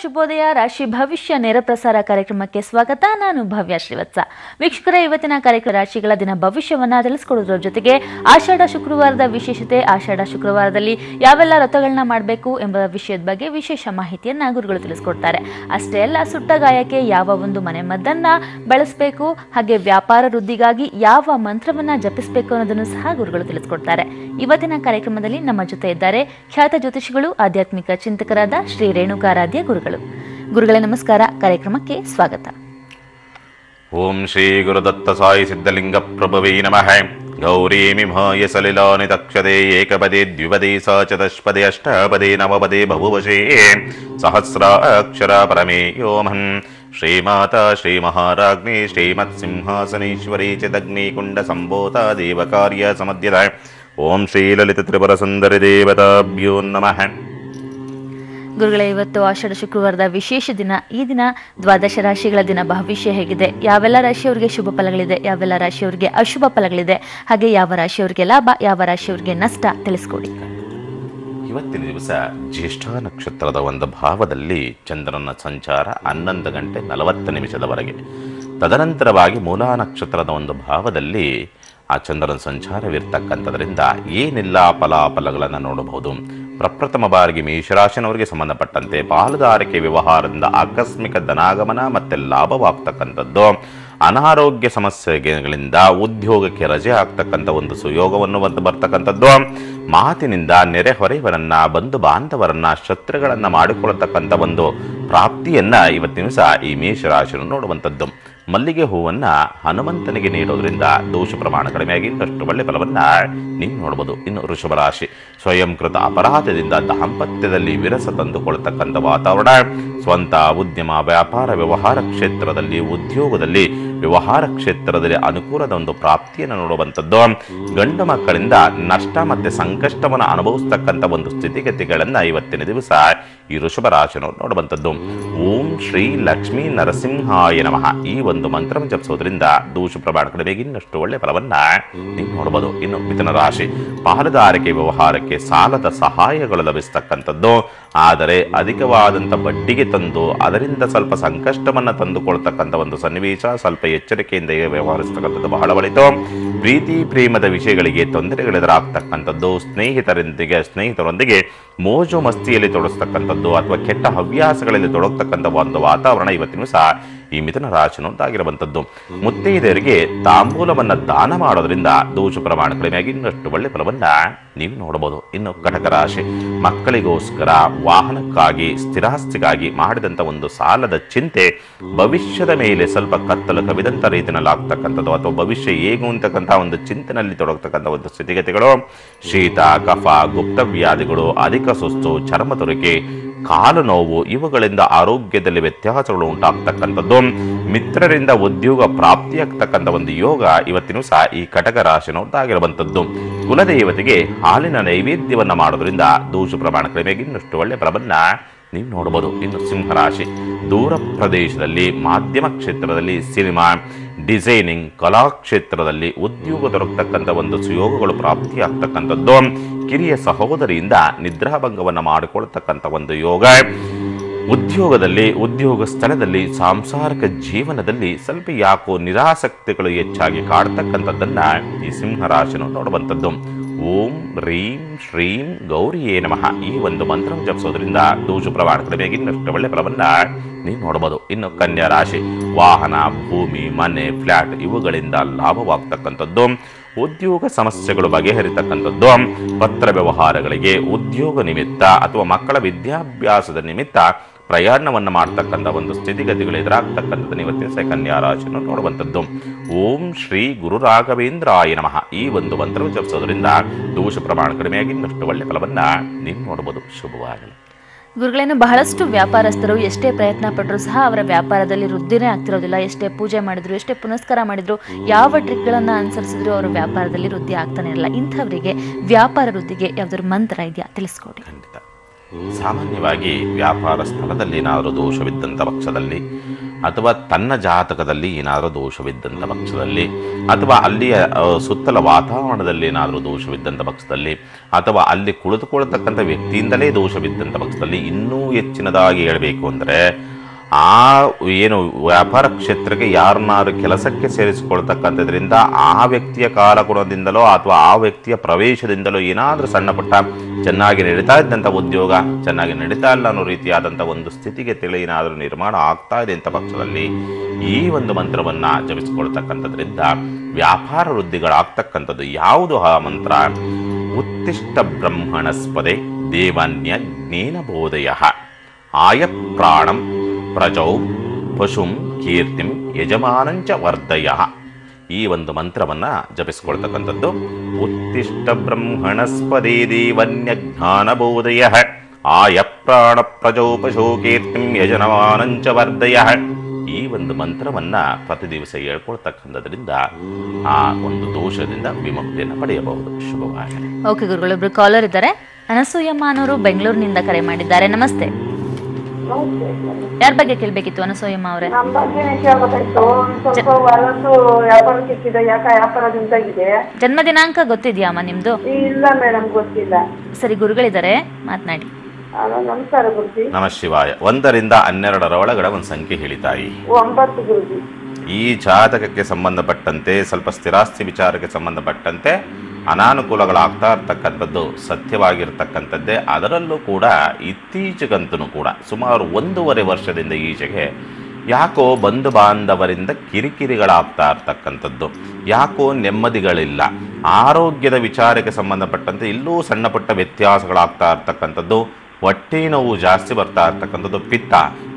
ಶುಭೋದಯ ರಾಶಿ ಭವಿಷ್ಯ ನೇರ ಪ್ರಸಾರ ಕಾರ್ಯಕ್ರಮಕ್ಕೆ ಸ್ವಾಗತ. ನಾನು ಭವ್ಯ ಶ್ರೀವತ್ಸ. ವೀಕ್ಷಕರ, ಇವತ್ತಿನ ಕಾರ್ಯಕ್ರಮ ರಾಶಿಗಳ ದಿನ ಭವಿಷ್ಯವನ್ನ ತಿಳಿಸ್ಕೊಡೋದ್ರ ಜೊತೆಗೆ ಆಷಾಢ ಶುಕ್ರವಾರದ ವಿಶೇಷತೆ, ಆಷಾಢ ಶುಕ್ರವಾರದಲ್ಲಿ ಯಾವೆಲ್ಲ ವ್ರತಗಳನ್ನ ಮಾಡಬೇಕು ಎಂಬ ವಿಷಯದ ಬಗ್ಗೆ ವಿಶೇಷ ಮಾಹಿತಿಯನ್ನ ಗುರುಗಳು ತಿಳಿಸ್ಕೊಡ್ತಾರೆ. ಅಷ್ಟೇ ಅಲ್ಲ, ಸುಟ್ಟ ಗಾಯಕ್ಕೆ ಯಾವ ಒಂದು ಮನೆ ಮದ್ದನ್ನ ಬಳಸಬೇಕು, ಹಾಗೆ ವ್ಯಾಪಾರ ವೃದ್ಧಿಗಾಗಿ ಯಾವ ಮಂತ್ರವನ್ನ ಜಪಿಸಬೇಕು ಅನ್ನೋದನ್ನು ಸಹ ಗುರುಗಳು ತಿಳಿಸ್ಕೊಡ್ತಾರೆ. ಇವತ್ತಿನ ಕಾರ್ಯಕ್ರಮದಲ್ಲಿ ನಮ್ಮ ಜೊತೆ ಇದ್ದಾರೆ ಖ್ಯಾತ ಜ್ಯೋತಿಷಿಗಳು, ಆಧ್ಯಾತ್ಮಿಕ ಚಿಂತಕರಾದ ಶ್ರೀ ರೇಣುಕಾರಾಧ್ಯ ಗುರುಗಳು. ಗುರುಗಳೇ ನಮಸ್ಕಾರ, ಕಾರ್ಯಕ್ರಮಕ್ಕೆ ಸ್ವಾಗತ. ಓಂ ಶ್ರೀ ಗುರುದತ್ತ ಸಾಯಿ ಸಿದ್ಧಲಿಂಗ ಪ್ರಭವೇ ನಮಃ. ಗೌರೀ ಮಿಮಾಯ ಸಲಿಲಾನಿ ತಕ್ಷತೆ ಏಕಪದೇ ದ್ವಿಪದೇ ಸ ಚತುಷ್ಪದೇ ಅಷ್ಟಪದೇ ನವಪದೇ ಬಹುವಶೇ ಸಹಸ್ರಾಕ್ಷರ ಪರಮೇಯೋಮನ್. ಶ್ರೀಮಾತಾ ಶ್ರೀ ಮಹಾರಾಜ್ಞಿ ಶ್ರೀಮತ್ ಸಿಂಹಾಸನೇಶ್ವರಿ ಚಿದಗ್ನಿಕುಂಡ ಸಂಭೂತ ದೇವಕಾರ್ಯ ಸಮಧ್ಯದ. ಓಂ ಶ್ರೀ ಲಲಿತ ತ್ರಿಪುರ ಸುಂದರಿ ದೇವತಾಭ್ಯೋ ನಮಃ. ಗುರುಗಳೇ, ಇವತ್ತು ಆಷಾಢ ಶುಕ್ರವಾರದ ವಿಶೇಷ ದಿನ. ಈ ದಿನ ದ್ವಾದಶ ರಾಶಿಗಳ ದಿನ. ಭವಿಷ್ಯ ಹೇಗಿದೆ, ಯಾವೆಲ್ಲ ರಾಶಿಯವರಿಗೆ ಶುಭ ಫಲಗಳಿದೆ, ಯಾವೆಲ್ಲ ರಾಶಿಯವರಿಗೆ ಅಶುಭ ಫಲಗಳಿದೆ, ಹಾಗೆ ಯಾವ ರಾಶಿಯವರಿಗೆ ಲಾಭ, ಯಾವ ರಾಶಿಯವರಿಗೆ ನಷ್ಟ, ತಿಳಿಸ್ಕೊಡಿ. ಇವತ್ತಿನ ದಿವಸ ಜ್ಯೇಷ್ಠ ನಕ್ಷತ್ರದ ಒಂದು ಭಾವದಲ್ಲಿ ಚಂದ್ರನ ಸಂಚಾರ 11 ಗಂಟೆ 40 ನಿಮಿಷದವರೆಗೆ. ತದನಂತರವಾಗಿ ಮೂಲಾ ನಕ್ಷತ್ರದ ಒಂದು ಭಾವದಲ್ಲಿ ಆ ಚಂದ್ರನ ಸಂಚಾರವಿರ್ತಕ್ಕಂಥದ್ರಿಂದ ಏನೆಲ್ಲ ಫಲಾಫಲಗಳನ್ನು ನೋಡಬಹುದು. ಪ್ರಪ್ರಥಮ ಬಾರಿಗೆ ಮೇಷರಾಶಿನವರಿಗೆ ಸಂಬಂಧಪಟ್ಟಂತೆ ಪಾಲುದಾರಿಕೆ ವ್ಯವಹಾರದಿಂದ ಆಕಸ್ಮಿಕ ಧನಾಗಮನ ಮತ್ತು ಲಾಭವಾಗ್ತಕ್ಕಂಥದ್ದು. ಅನಾರೋಗ್ಯ ಸಮಸ್ಯೆಗಳಿಂದ ಉದ್ಯೋಗಕ್ಕೆ ರಜೆ ಆಗ್ತಕ್ಕಂಥ ಒಂದು ಸುಯೋಗವನ್ನು ಬರ್ತಕ್ಕಂಥದ್ದು. ಮಾತಿನಿಂದ ನೆರೆಹೊರೆಯವರನ್ನ, ಬಂಧು ಬಾಂಧವರನ್ನ, ಶತ್ರುಗಳನ್ನ ಮಾಡಿಕೊಳ್ಳತಕ್ಕಂಥ ಒಂದು ಪ್ರಾಪ್ತಿಯನ್ನ ಇವತ್ತಿನ ದಿವಸ ಈ ಮೇಷರಾಶಿಯನ್ನು ನೋಡುವಂಥದ್ದು. ಮಲ್ಲಿಗೆ ಹೂವನ್ನ ಹನುಮಂತನಿಗೆ ನೀಡೋದ್ರಿಂದ ದೋಷ ಪ್ರಮಾಣ ಕಡಿಮೆಯಾಗಿ ಇನ್ನಷ್ಟು ಒಳ್ಳೆ ಫಲವನ್ನ ನೀವು ನೋಡಬಹುದು. ಇನ್ನು ವೃಷಭ ರಾಶಿ, ಸ್ವಯಂಕೃತ ಅಪರಾಧದಿಂದ ದಾಂಪತ್ಯದಲ್ಲಿ ವಿರಸ ತಂದುಕೊಳ್ತಕ್ಕಂಥ ವಾತಾವರಣ. ಸ್ವಂತ ಉದ್ಯಮ, ವ್ಯಾಪಾರ, ವ್ಯವಹಾರ ಕ್ಷೇತ್ರದಲ್ಲಿ, ಉದ್ಯೋಗದಲ್ಲಿ, ವ್ಯವಹಾರ ಕ್ಷೇತ್ರದಲ್ಲಿ ಅನುಕೂಲದ ಒಂದು ಪ್ರಾಪ್ತಿಯನ್ನು ನೋಡುವಂಥದ್ದು. ಗಂಡು ಮಕ್ಕಳಿಂದ ನಷ್ಟ ಮತ್ತೆ ಸಂಕಷ್ಟವನ್ನು ಅನುಭವಿಸ್ತಕ್ಕಂಥ ಒಂದು ಸ್ಥಿತಿಗತಿಗಳನ್ನ ಇವತ್ತಿನ ದಿವಸ ಈ ವೃಷಭ ರಾಶಿಯನ್ನು ನೋಡುವಂಥದ್ದು. ಓಂ ಶ್ರೀ ಲಕ್ಷ್ಮೀ ನರಸಿಂಹಾಯ ನಮಃ ಈ ಒಂದು ಮಂತ್ರವನ್ನು ಜಪಿಸೋದ್ರಿಂದ ದೋಷ ಪ್ರಮಾಣ ಕಡಿಮೆಗೆ ಇನ್ನಷ್ಟು ಒಳ್ಳೆ ಫಲವನ್ನ ನೀವು ನೋಡಬಹುದು. ಇನ್ನು ಮಿಥುನ ರಾಶಿ, ಪಾಲುದಾರಿಕೆ ವ್ಯವಹಾರಕ್ಕೆ ಸಾಲದ ಸಹಾಯಗಳು ಲಭಿಸ್ತಕ್ಕಂಥದ್ದು. ಆದರೆ ಅಧಿಕವಾದಂಥ ಬಡ್ಡಿಗೆ ತಂದು ಅದರಿಂದ ಸ್ವಲ್ಪ ಸಂಕಷ್ಟವನ್ನ ತಂದುಕೊಳ್ತಕ್ಕಂಥ ಒಂದು ಸನ್ನಿವೇಶ. ಸ್ವಲ್ಪ ಎಚ್ಚರಿಕೆಯಿಂದ ವ್ಯವಹರಿಸ್ತಕ್ಕಂಥದ್ದು ಬಹಳ ಒಳಿತು. ಪ್ರೀತಿ ಪ್ರೇಮದ ವಿಷಯಗಳಿಗೆ ತೊಂದರೆಗಳೆದುರಾಗ್ತಕ್ಕಂಥದ್ದು. ಸ್ನೇಹಿತರೊಂದಿಗೆ ಮೋಜು ಮಸ್ತಿಯಲ್ಲಿ ತೊಡಗಿಸ್ತಕ್ಕಂಥದ್ದು ಅಥವಾ ಕೆಟ್ಟ ಹವ್ಯಾಸಗಳಲ್ಲಿ ತೊಡಗತಕ್ಕಂಥ ಒಂದು ವಾತಾವರಣ ಇವತ್ತಿನ ಸಹ ಈ ಮಿಥುನ ರಾಶಿನದ್ದಾಗಿರುವಂಥದ್ದು. ಮುತ್ತೈದೆಯರಿಗೆ ತಾಂಬೂಲವನ್ನ ದಾನ ಮಾಡೋದ್ರಿಂದ ದೋಷ ಪ್ರಮಾಣ ಕಡಿಮೆಯಾಗಿ ಇನ್ನಷ್ಟು ಒಳ್ಳೆ ಫಲವನ್ನ ನೀವು ನೋಡಬಹುದು. ಇನ್ನು ಕಟಕ ರಾಶಿ, ಮಕ್ಕಳಿಗೋಸ್ಕರ, ವಾಹನಕ್ಕಾಗಿ, ಸ್ಥಿರಾಸ್ತಿಗಾಗಿ ಮಾಡಿದಂಥ ಒಂದು ಸಾಲದ ಚಿಂತೆ ಭವಿಷ್ಯದ ಮೇಲೆ ಸ್ವಲ್ಪ ಕತ್ತಲು ಕವಿದಂಥ ರೀತಿಯಲ್ಲಿ ಆಗ್ತಕ್ಕಂಥದ್ದು ಅಥವಾ ಭವಿಷ್ಯ ಹೇಗೂ ಅಂತಕ್ಕಂಥ ಒಂದು ಚಿಂತನೆಯಲ್ಲಿ ತೊಡಗತಕ್ಕಂಥ ಒಂದು ಸ್ಥಿತಿಗತಿಗಳು. ಶೀತ, ಕಫ, ಗುಪ್ತವ್ಯಾಧಿಗಳು, ಅಧಿಕ ಸುಸ್ತು, ಚರ್ಮ ತುರಿಕೆ, ಕಾಲು ನೋವು ಇವುಗಳಿಂದ ಆರೋಗ್ಯದಲ್ಲಿ ವ್ಯತ್ಯಾಸಗಳು ಉಂಟಾಗ್ತಕ್ಕಂಥದ್ದು. ಮಿತ್ರರಿಂದ ಉದ್ಯೋಗ ಪ್ರಾಪ್ತಿಯಾಗ್ತಕ್ಕಂಥ ಒಂದು ಯೋಗ ಇವತ್ತಿನೂ ಸಹ ಈ ಕಟಕ ರಾಶಿನದ್ದಾಗಿರುವಂಥದ್ದು. ಕುಲದೇವತೆಗೆ ಹಾಲಿನ ನೈವೇದ್ಯವನ್ನ ಮಾಡೋದ್ರಿಂದ ದೋಷ ಪ್ರಮಾಣ ಕಡಿಮೆಗೆ ಇನ್ನಷ್ಟು ಒಳ್ಳೆ ಫಲವನ್ನ ನೀವು ನೋಡಬಹುದು. ಇನ್ನು ಸಿಂಹರಾಶಿ, ದೂರ ಪ್ರದೇಶದಲ್ಲಿ, ಮಾಧ್ಯಮ ಕ್ಷೇತ್ರದಲ್ಲಿ, ಸಿನಿಮಾ, ಡಿಸೈನಿಂಗ್, ಕಲಾ ಕ್ಷೇತ್ರದಲ್ಲಿ ಉದ್ಯೋಗ ದೊರಕತಕ್ಕಂಥ ಒಂದು ಸುಯೋಗಗಳು ಪ್ರಾಪ್ತಿಯಾಗ್ತಕ್ಕಂಥದ್ದು. ಕಿರಿಯ ಸಹೋದರಿಯಿಂದ ನಿದ್ರಾಭಂಗವನ್ನು ಮಾಡಿಕೊಳ್ತಕ್ಕಂಥ ಒಂದು ಯೋಗ. ಉದ್ಯೋಗದಲ್ಲಿ, ಉದ್ಯೋಗ ಸ್ಥಳದಲ್ಲಿ, ಸಾಂಸಾರಿಕ ಜೀವನದಲ್ಲಿ ಸ್ವಲ್ಪ ಯಾಕೋ ನಿರಾಸಕ್ತಿಗಳು ಹೆಚ್ಚಾಗಿ ಕಾಡ್ತಕ್ಕಂಥದ್ದನ್ನ ಈ ಸಿಂಹರಾಶಿಯನ್ನು ನೋಡುವಂಥದ್ದು. ಓಂ ರೀಂ ಶ್ರೀಂ ಗೌರಿಯೇ ನಮಃ ಈ ಒಂದು ಮಂತ್ರ ಜಪಿಸೋದ್ರಿಂದ ದೋಷ ಪ್ರಮಾಣ ಕಡಿಮೆಯಾಗಿ ಇನ್ನಷ್ಟು ಒಳ್ಳೆ ಫಲವನ್ನ ನೀವು ನೋಡಬಹುದು. ಇನ್ನು ಕನ್ಯಾ ರಾಶಿ, ವಾಹನ, ಭೂಮಿ, ಮನೆ, ಫ್ಲಾಟ್ ಇವುಗಳಿಂದ ಲಾಭವಾಗ್ತಕ್ಕಂಥದ್ದು. ಉದ್ಯೋಗ ಸಮಸ್ಯೆಗಳು ಬಗೆಹರಿತಕ್ಕಂಥದ್ದು. ಪತ್ರ ವ್ಯವಹಾರಗಳಿಗೆ, ಉದ್ಯೋಗ ನಿಮಿತ್ತ ಅಥವಾ ಮಕ್ಕಳ ವಿದ್ಯಾಭ್ಯಾಸದ ನಿಮಿತ್ತ ಪ್ರಯಾಣವನ್ನು ಮಾಡ್ತಕ್ಕಂಥ ಒಂದು ಸ್ಥಿತಿಗತಿಗಳು ಎದುರಾಗ್ತಕ್ಕಂಥದ್ದು ಇವತ್ತಿನ ಕನ್ಯಾ ರಾಶಿಯನ್ನು ನೋಡುವಂಥದ್ದು. ಓಂ ಶ್ರೀ ಗುರು ರಾಘವೇಂದ್ರಾಯ ನಮಃ ಈ ಒಂದು ಮಂತ್ರವನ್ನು ಜಪಿಸೋದ್ರಿಂದ ದೋಷ ಪ್ರಮಾಣ ಕಡಿಮೆಯಾಗಿ ಇನ್ನಷ್ಟು ಒಳ್ಳೆ ಫಲವನ್ನ ನೀವು ನೋಡಬಹುದು. ಶುಭವಾಗಲಿ. ಗುರುಗಳೇನು ಬಹಳಷ್ಟು ವ್ಯಾಪಾರಸ್ಥರು ಎಷ್ಟೇ ಪ್ರಯತ್ನ ಪಟ್ಟರು ಸಹ ಅವರ ವ್ಯಾಪಾರದಲ್ಲಿ ವೃದ್ಧಿನೇ ಆಗ್ತಿರೋದಿಲ್ಲ. ಎಷ್ಟೇ ಪೂಜೆ ಮಾಡಿದ್ರು, ಎಷ್ಟೇ ಪುನಸ್ಕಾರ ಮಾಡಿದ್ರು, ಯಾವ ಟ್ರಿಕ್ಗಳನ್ನು ಅನುಸರಿಸಿದ್ರು ಅವರ ವ್ಯಾಪಾರದಲ್ಲಿ ವೃದ್ಧಿ ಆಗ್ತಾನೆ ಇರಲ್ಲ. ಇಂಥವರಿಗೆ ವ್ಯಾಪಾರ ವೃದ್ಧಿಗೆ ಯಾವ್ದಾದ್ರು ಮಂತ್ರ ಇದೆಯಾ, ತಿಳಿಸ್ಕೊಡಿ. ಖಂಡಿತ. ಸಾಮಾನ್ಯವಾಗಿ ವ್ಯಾಪಾರ ಸ್ಥಳದಲ್ಲಿ ಏನಾದರೂ ದೋಷವಿದ್ದಂಥ ಪಕ್ಷದಲ್ಲಿ ಅಥವಾ ತನ್ನ ಜಾತಕದಲ್ಲಿ ಏನಾದರೂ ದೋಷವಿದ್ದಂಥ ಪಕ್ಷದಲ್ಲಿ, ಅಥವಾ ಅಲ್ಲಿಯ ಸುತ್ತಲ ವಾತಾವರಣದಲ್ಲಿ ಏನಾದರೂ ದೋಷವಿದ್ದಂಥ ಪಕ್ಷದಲ್ಲಿ, ಅಥವಾ ಅಲ್ಲಿ ಕುಳಿತುಕೊಳ್ತಕ್ಕಂಥ ವ್ಯಕ್ತಿಯಿಂದಲೇ ದೋಷವಿದ್ದಂಥ ಪಕ್ಷದಲ್ಲಿ, ಇನ್ನೂ ಹೆಚ್ಚಿನದಾಗಿ ಹೇಳಬೇಕು ಅಂದರೆ ಆ ಏನು ವ್ಯಾಪಾರ ಕ್ಷೇತ್ರಕ್ಕೆ ಯಾರನ್ನಾರು ಕೆಲಸಕ್ಕೆ ಸೇರಿಸಿಕೊಳ್ತಕ್ಕಂಥದ್ರಿಂದ ಆ ವ್ಯಕ್ತಿಯ ಕಾಲಗುಣದಿಂದಲೋ ಅಥವಾ ಆ ವ್ಯಕ್ತಿಯ ಪ್ರವೇಶದಿಂದಲೋ ಏನಾದರೂ ಸಣ್ಣ ಪುಟ್ಟ ಚೆನ್ನಾಗಿ ನಡೀತಾ ಇದ್ದಂಥ ಉದ್ಯೋಗ ಚೆನ್ನಾಗಿ ನಡೀತಾ ಇಲ್ಲ ಅನ್ನೋ ರೀತಿಯಾದಂಥ ಒಂದು ಸ್ಥಿತಿಗೆ ಏನಾದರೂ ನಿರ್ಮಾಣ ಆಗ್ತಾ ಇದೆ ಅಂತ ಪಕ್ಷದಲ್ಲಿ ಈ ಒಂದು ಮಂತ್ರವನ್ನು ಜಪಿಸಿಕೊಳ್ತಕ್ಕಂಥದ್ರಿಂದ ವ್ಯಾಪಾರ ವೃದ್ಧಿಗಳಾಗ್ತಕ್ಕಂಥದ್ದು. ಯಾವುದು ಆ ಮಂತ್ರ? ಉತ್ತಿಷ್ಟ ಬ್ರಹ್ಮಣಸ್ಪದೆ ದೇವನ್ಯ ಜ್ಞೇನ ಬೋಧಯ ಆಯ ಪ್ರಾಣಂ ಪ್ರಜೌ ಪಶುಂ ಕೀರ್ತಿಂ ಯಜಮಾನಂಚ ವರ್ಧಯ. ಈ ಒಂದು ಮಂತ್ರವನ್ನು ಜಪಿಸಿಕೊಳ್ತಕ್ಕಂಥದ್ದು. ಉತ್ತಿಷ್ಟ ಬ್ರಹ್ಮಣಸ್ಪದೇ ದೇವನ್ಯ ಜ್ಞಾನಬೋಧಯ ಆಯ ಪ್ರಾಣ ಪ್ರಜೌ ಪಶು ಕೀರ್ತಿಂ ಯಜಮಾನಂಚ ವರ್ಧಯ. ಈ ಒಂದು ಮಂತ್ರವನ್ನು ಪ್ರತಿ ದಿವಸ ಹೇಳ್ಕೊಳ್ತಕ್ಕಂಥದ್ರಿಂದ ಆ ಒಂದು ದೋಷದಿಂದ ವಿಮುಕ್ತಿಯನ್ನು ಪಡೆಯಬಹುದು. ಶುಭವಾಗಲಿ. ಓಕೆ ಗುರುಗಳು, ಒಬ್ರು ಕಾಲರ್ ಇದ್ದಾರೆ. ಅನಸೂಯಮ್ಮ ಅನ್ನೋರು ಬೆಂಗಳೂರಿನಿಂದ ಕರೆ ಮಾಡಿದ್ದಾರೆ. ನಮಸ್ತೆ. ಯಾರ ಬಗ್ಗೆ ಕೇಳಬೇಕಿತ್ತು ಅನಸೂಯಮ್ಮ ಅವರೇ? ನಮ್ಮ ಬಗ್ಗೆನೇ ಕೇಳಬೇಕಾಯ್ತು. ಸ್ವಲ್ಪ ಹೊಲಸು ವ್ಯಾಪಾರಕ್ಕೆ ಇಕ್ಕಿದೆ, ಯಾಕೆ ವ್ಯಾಪಾರ ನಿಂತಾಗಿದೆ. ಜನ್ಮ ದಿನಾಂಕ ಗೊತ್ತಿದ್ಯಾ ಅಮ್ಮ ನಿಮ್ದು? ಇಲ್ಲ ಮೇಡಮ್, ಗೊತ್ತಿಲ್ಲ. ಸರಿ, ಗುರುಗಳಿದ್ದಾರೆ, ಮಾತನಾಡಿ. ನಮಸ್ಕಾರ ಗುರುಜಿ. ನಮ ಶಿವಾಯ. 1 ರಿಂದ 12 ಒಳಗಡೆ ಒಂದು ಸಂಖ್ಯೆ ಹೇಳಿ ತಾಯಿ. 9 ಗುರುಜಿ. ಈ ಜಾತಕಕ್ಕೆ ಸಂಬಂಧಪಟ್ಟಂತೆ ಸ್ವಲ್ಪ ಸ್ಥಿರಾಸ್ತಿ ವಿಚಾರಕ್ಕೆ ಸಂಬಂಧಪಟ್ಟಂತೆ ಅನಾನುಕೂಲಗಳಾಗ್ತಾ ಇರ್ತಕ್ಕಂಥದ್ದು ಸತ್ಯವಾಗಿರ್ತಕ್ಕಂಥದ್ದೇ. ಅದರಲ್ಲೂ ಕೂಡ ಇತ್ತೀಚೆಗಂತೂ ಕೂಡ ಸುಮಾರು 1.5 ವರ್ಷದಿಂದ ಈಚೆಗೆ ಯಾಕೋ ಬಂಧು ಬಾಂಧವರಿಂದ ಕಿರಿಕಿರಿಗಳಾಗ್ತಾ ಇರ್ತಕ್ಕಂಥದ್ದು, ಯಾಕೋ ನೆಮ್ಮದಿಗಳಿಲ್ಲ, ಆರೋಗ್ಯದ ವಿಚಾರಕ್ಕೆ ಸಂಬಂಧಪಟ್ಟಂತೆ ಇಲ್ಲೂ ಸಣ್ಣ ಪುಟ್ಟ ವ್ಯತ್ಯಾಸಗಳಾಗ್ತಾ ಇರ್ತಕ್ಕಂಥದ್ದು, ಹೊಟ್ಟೆ ನೋವು ಜಾಸ್ತಿ ಬರ್ತಾ ಇರ್ತಕ್ಕಂಥದ್ದು,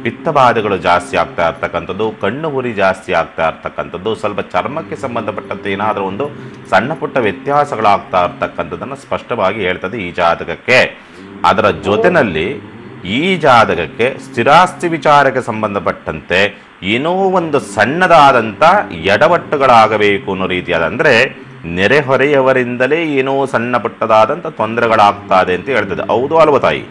ಪಿತ್ತಬಾಧೆಗಳು ಜಾಸ್ತಿ ಆಗ್ತಾ ಇರ್ತಕ್ಕಂಥದ್ದು, ಕಣ್ಣು ಉರಿ ಜಾಸ್ತಿ ಆಗ್ತಾ ಇರ್ತಕ್ಕಂಥದ್ದು, ಸ್ವಲ್ಪ ಚರ್ಮಕ್ಕೆ ಸಂಬಂಧಪಟ್ಟಂತೆ ಏನಾದರೂ ಒಂದು ಸಣ್ಣ ಪುಟ್ಟ ವ್ಯತ್ಯಾಸಗಳಾಗ್ತಾ ಇರ್ತಕ್ಕಂಥದ್ದನ್ನು ಸ್ಪಷ್ಟವಾಗಿ ಹೇಳ್ತದೆ ಈ ಜಾತಕಕ್ಕೆ. ಅದರ ಜೊತೆಯಲ್ಲಿ ಈ ಜಾತಕಕ್ಕೆ ಸ್ಥಿರಾಸ್ತಿ ವಿಚಾರಕ್ಕೆ ಸಂಬಂಧಪಟ್ಟಂತೆ ಏನೋ ಒಂದು ಸಣ್ಣದಾದಂಥ ಎಡವಟ್ಟುಗಳಾಗಬೇಕು ಅನ್ನೋ ರೀತಿಯಾದ, ಅಂದರೆ ನೆರೆಹೊರೆಯವರಿಂದಲೇ ಏನೋ ಸಣ್ಣ ಪುಟ್ಟದಾದಂಥ ತೊಂದರೆಗಳಾಗ್ತಾ ಇದೆ ಅಂತ ಹೇಳ್ತದೆ. ಹೌದು ಅಲ್ವ ತಾಯಿ?